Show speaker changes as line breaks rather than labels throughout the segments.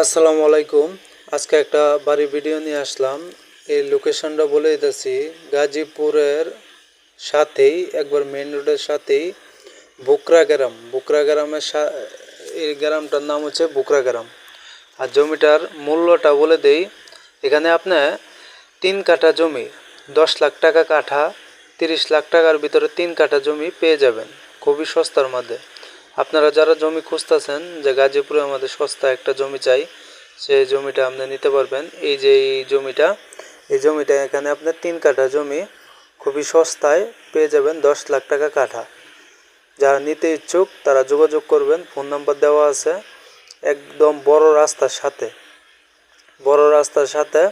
আসসালামু আলাইকুম। আজকে একটা বাড়ি ভিডিও নিয়ে আসলাম। এই লোকেশনটা বলে দিতেছি, গাজীপুরের সাথেই একবার মেইন রোডের সাথেই বুকরা গ্রাম। বুকরা গ্রামের এই গ্রামটার নাম হচ্ছে বুকরা গ্রাম। আর জমিটার মূল্যটা বলে দেই, এখানে আপনি 3 কাঠা জমি, 10 লাখ টাকা কাঠা, 30 লাখ টাকার ভিতরে 3 কাঠা জমি পেয়ে যাবেন খুবই সস্তার মধ্যে। আপনারা যারা জমি খুঁজতেছেন যে গাজীপুরে আমাদের সস্তা একটা জমি চাই, সেই জমিটা আপনি নিতে পারবেন। এই যে এই জমিটা এখানে আপনার 3 কাঠা জমি খুবই সস্তায় পেয়ে যাবেন 10 লাখ টাকা কাঠা। যারা নিতে ইচ্ছুক তারা যোগাযোগ করবেন, ফোন নাম্বার দেওয়া আছে। একদম বড় রাস্তার সাথে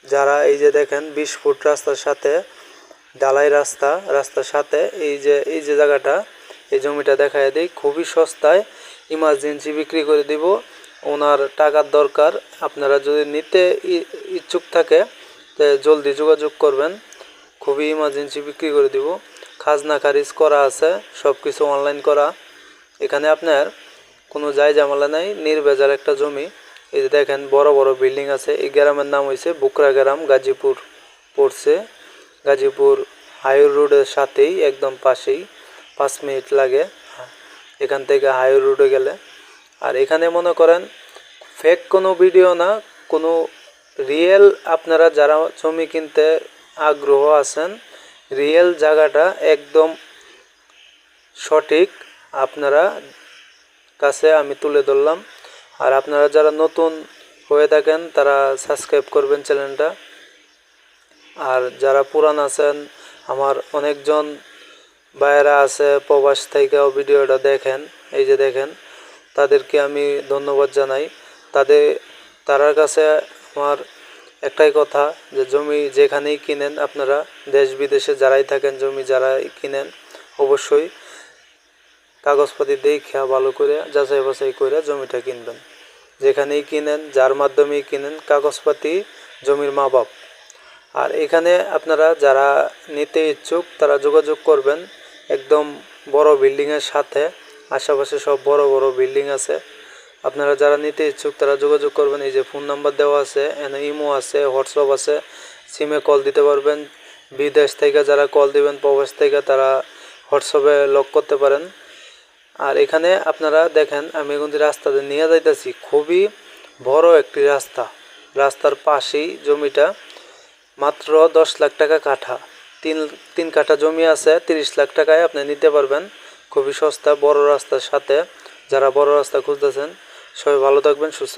যারা এই যে দেখেন 20 ফুট রাস্তার সাথে ঢালাই রাস্তার সাথে এই যে জায়গাটা, এই জমিটা দেখায় দেই খুবই সস্তায় ইমার্জেন্সি বিক্রি করে দিব। ওনার টাকার দরকার, আপনারা যদি নিতে ইচ্ছুক থাকে তো জলদি যোগাযোগ করবেন, খুবই ইমার্জেন্সি বিক্রি করে দিব। খাজনা খারিজ করা আছে, সব কিছু অনলাইন করা। এখানে আপনার কোনো ঝামেলা নাই, নির্ভেজাল একটা জমি। এই যে দেখেন বড় বড় বিল্ডিং আছে। এই গ্রামের নাম হয়েছে বুকরা গ্রাম, গাজীপুর পড়ছে। গাজীপুর হাইওয়ে রোডের সাথেই একদম পাশেই, 5 মিনিট লাগে এখান থেকে হাইওয়ে রোডে গেলে। আর এখানে মনে করেন ফেক কোনো ভিডিও না, কোনো রিয়েল। আপনারা যারা জমি কিনতে আগ্রহ আছেন, রিয়েল জায়গাটা একদম সঠিক আপনারা কাছে আমি তুলে ধরলাম। আর আপনারা যারা নতুন হয়ে থাকেন তারা সাবস্ক্রাইব করবেন চ্যানেলটা। আর যারা পুরান আছেন, আমার অনেকজন ভাইয়েরা আছে প্রবাস থেকেও ভিডিওটা দেখেন, এই যে দেখেন, তাদেরকে আমি ধন্যবাদ জানাই। তার কাছে আমার একটাই কথা, যে জমি যেখানেই কিনেন আপনারা, দেশ বিদেশে যারাই থাকেন, জমি যারাই কিনেন অবশ্যই কাগজপাতি দেখে ভালো করে যাচাই বাছাই করে জমিটা কিনবেন। যেখানেই কিনেন, যার মাধ্যমেই কিনেন, কাগজপাতি জমির মা বাপ। আর এখানে আপনারা যারা নিতে ইচ্ছুক তারা যোগাযোগ করবেন। একদম বড় বিল্ডিংয়ের সাথে, আশেপাশে সব বড় বড় বিল্ডিং আছে। আপনারা যারা নিতে ইচ্ছুক তারা যোগাযোগ করবেন। এই যে ফোন নাম্বার দেওয়া আছে, এখানে ইমো আছে, হোয়াটসঅ্যাপ আছে, সিমে কল দিতে পারবেন। বিদেশ থেকে যারা কল দিবেন, প্রবাস থেকে, তারা হোয়াটসঅ্যাপে লক করতে পারেন। আর এখানে আপনারা দেখেন, আমি এখন যে রাস্তাতে নিয়ে যাইতেছি, খুবই বড় একটি রাস্তার পাশেই জমিটা, মাত্র 10 লাখ টাকা কাঠা। তিন কাঠা জমি আছে, 30 লাখ টাকায় আপনি নিতে পারবেন খুবই সস্তা, বড় রাস্তার সাথে। যারা বড় রাস্তা খুঁজতেছেন সবাই ভালো থাকবেন, সুস্থ।